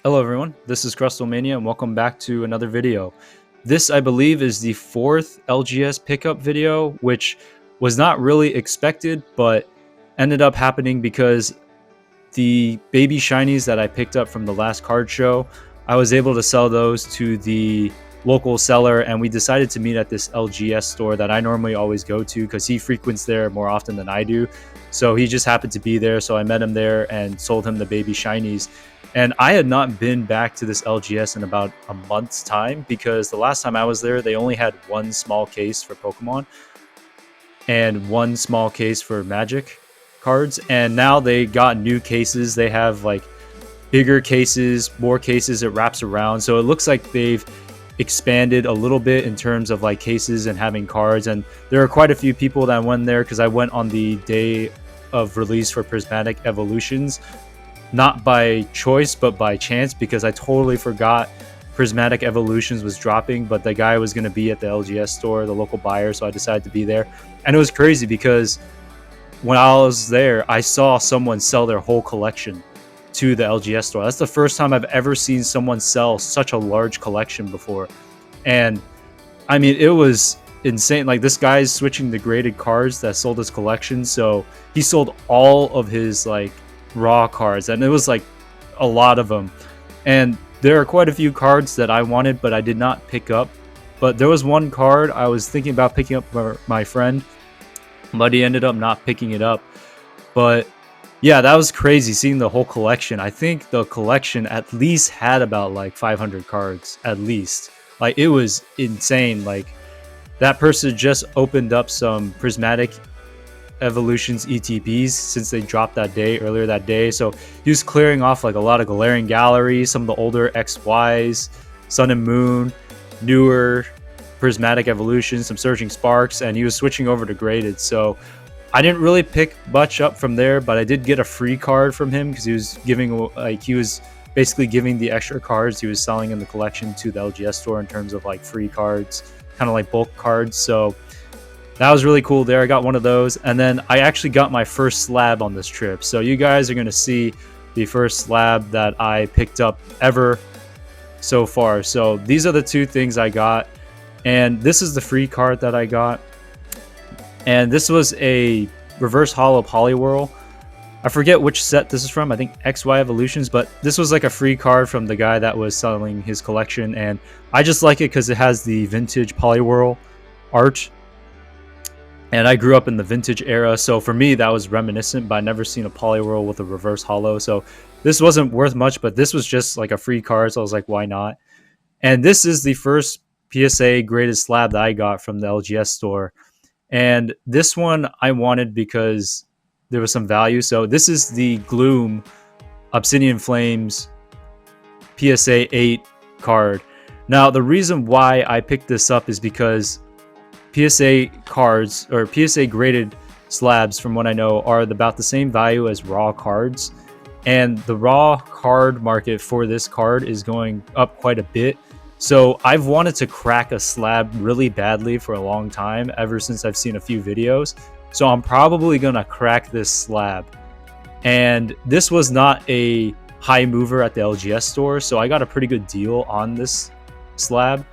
Hello everyone, this is Crustlemania and welcome back to another video. This, I believe, is the fourth LGS pickup video, which was not really expected, but ended up happening because the baby shinies that I picked up from the last card show, I was able to sell those to the local seller, and we decided to meet at this LGS store that I normally always go to because he frequents there more often than I do. So he just happened to be there, so I met him there and sold him the baby shinies. And I had not been back to this LGS in about a month's time because the last time I was there, they only had one small case for Pokemon and one small case for Magic cards. And now they got new cases. They have like bigger cases, more cases, it wraps around. So it looks like they've expanded a little bit in terms of like cases and having cards. And there are quite a few people that went there because I went on the day of release for Prismatic Evolutions. Not by choice, but by chance, because I totally forgot Prismatic Evolutions was dropping, but the guy was going to be at the LGS store, the local buyer, so I decided to be there. And it was crazy because when I was there, I saw someone sell their whole collection to the LGS store. That's the first time I've ever seen someone sell such a large collection before. And I mean, it was insane. Like, this guy's switching the graded cards that sold his collection, so he sold all of his like raw cards, and it was like a lot of them. And there are quite a few cards that I wanted but I did not pick up, but there was one card I was thinking about picking up for my friend, but he ended up not picking it up. But yeah, that was crazy seeing the whole collection. I think the collection at least had about like 500 cards at least. Like, it was insane. Like, that person just opened up some Prismatic Evolutions ETBs since they dropped earlier that day, so he was clearing off like a lot of Galarian Galleries, some of the older XYs, Sun and Moon, newer Prismatic Evolutions, some Surging Sparks, and he was switching over to graded. So I didn't really pick much up from there, but I did get a free card from him because he was basically giving the extra cards he was selling in the collection to the LGS store in terms of like free cards, kind of like bulk cards. So that was really cool there. I got one of those, and then I actually got my first slab on this trip. So you guys are going to see the first slab that I picked up ever so far. So these are the two things I got, and this is the free card that I got. And this was a reverse holo Poliwhirl. I forget which set this is from. I think XY Evolutions, but this was like a free card from the guy that was selling his collection, and I just like it because it has the vintage Poliwhirl art. And I grew up in the vintage era, so for me that was reminiscent, but I never seen a Poliwhirl with a reverse holo. So this wasn't worth much, but this was just like a free card, so I was like, why not? And this is the first PSA graded slab that I got from the LGS store. And this one I wanted because there was some value. So this is the Gloom Obsidian Flames PSA 8 card. Now, the reason why I picked this up is because PSA cards, or PSA graded slabs, from what I know, are about the same value as raw cards. And the raw card market for this card is going up quite a bit. So I've wanted to crack a slab really badly for a long time, ever since I've seen a few videos. So I'm probably going to crack this slab. And this was not a high mover at the LGS store, so I got a pretty good deal on this slab.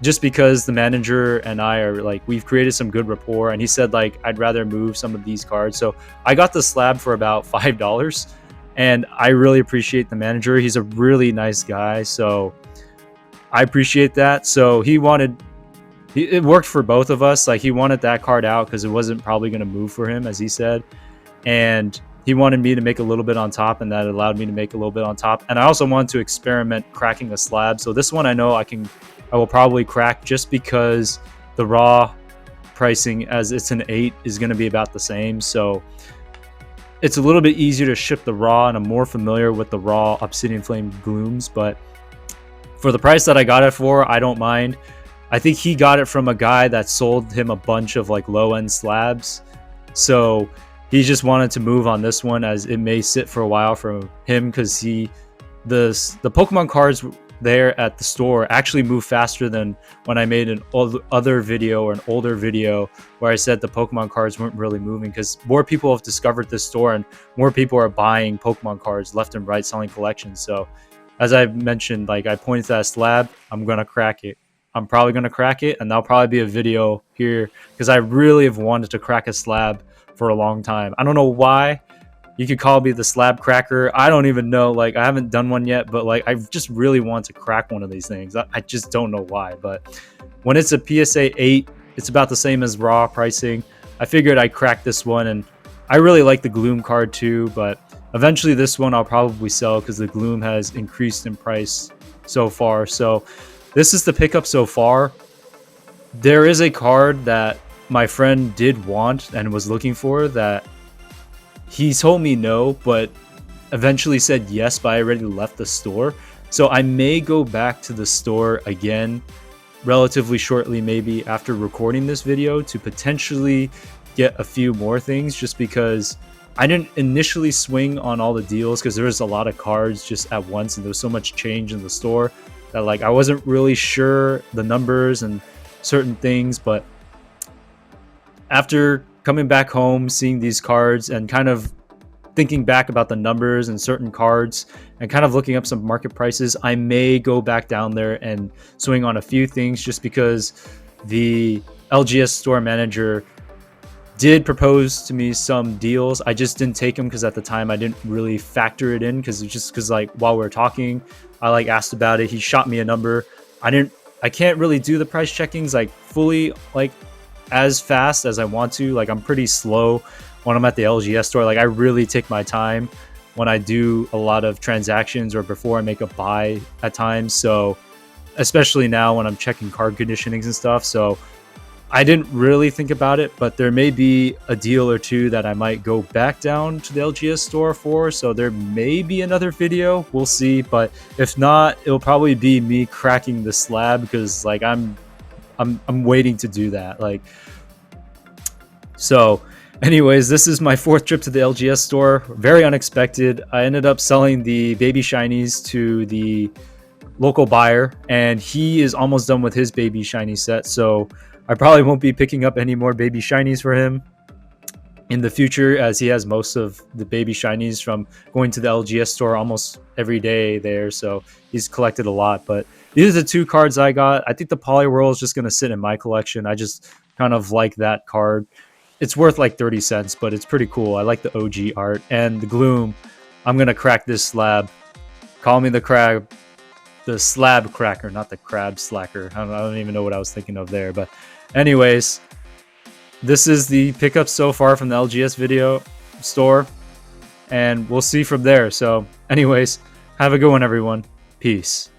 Just because the manager and I are like, we've created some good rapport, and he said like, I'd rather move some of these cards. So I got the slab for about $5, and I really appreciate the manager. He's a really nice guy, so I appreciate that. So it worked for both of us. Like, he wanted that card out because it wasn't probably going to move for him, as he said, and he wanted me to make a little bit on top, and that allowed me to make a little bit on top. And I also wanted to experiment cracking a slab. So this one I know I will probably crack, just because the raw pricing, as it's an 8, is going to be about the same. So it's a little bit easier to ship the raw, and I'm more familiar with the raw Obsidian Flame Glooms. But for the price that I got it for, I don't mind. I think he got it from a guy that sold him a bunch of like low-end slabs. So he just wanted to move on this one, as it may sit for a while for him, because the Pokemon cards there at the store actually move faster than when I made an older video where I said the Pokemon cards weren't really moving, because more people have discovered this store and more people are buying Pokemon cards left and right, selling collections. So as I mentioned, like I pointed to that slab, I'm gonna crack it. I'm probably gonna crack it, and that'll probably be a video here because I really have wanted to crack a slab for a long time. I don't know why. You could call me the slab cracker. I don't even know. Like, I haven't done one yet, but like I just really want to crack one of these things. I just don't know why. But when it's a PSA 8, it's about the same as raw pricing. I figured I'd crack this one, and I really like the Gloom card too, but eventually this one I'll probably sell because the Gloom has increased in price so far. So this is the pickup so far. There is a card that my friend did want and was looking for that he told me no, but eventually said yes, but I already left the store. So I may go back to the store again relatively shortly, maybe after recording this video, to potentially get a few more things, just because I didn't initially swing on all the deals because there was a lot of cards just at once and there was so much change in the store that like I wasn't really sure the numbers and certain things. But after coming back home, seeing these cards and kind of thinking back about the numbers and certain cards and kind of looking up some market prices, I may go back down there and swing on a few things, just because the LGS store manager did propose to me some deals. I just didn't take them because at the time I didn't really factor it in, because like while we were talking, I like asked about it. He shot me a number. I can't really do the price checkings like fully like as fast as I want to. Like I'm pretty slow when I'm at the LGS store. Like I really take my time when I do a lot of transactions or before I make a buy at times. So especially now when I'm checking card conditionings and stuff. So I didn't really think about it, but there may be a deal or two that I might go back down to the LGS store for. So there may be another video. We'll see. But if not, it'll probably be me cracking the slab, because like I'm waiting to do that. Like, so anyways, this is my fourth trip to the LGS store. Very unexpected. I ended up selling the baby shinies to the local buyer, and he is almost done with his baby shiny set. So I probably won't be picking up any more baby shinies for him in the future, as he has most of the baby shinies from going to the LGS store almost every day there. So he's collected a lot. But these are the two cards I got. I think the Poliwhirl is just going to sit in my collection. I just kind of like that card. It's worth like 30 cents, but it's pretty cool. I like the OG art. And the Gloom, I'm going to crack this slab. Call me the slab cracker, not the crab slacker. I don't even know what I was thinking of there. But anyways, this is the pickup so far from the LGS video store, and we'll see from there. So anyways, have a good one, everyone. Peace.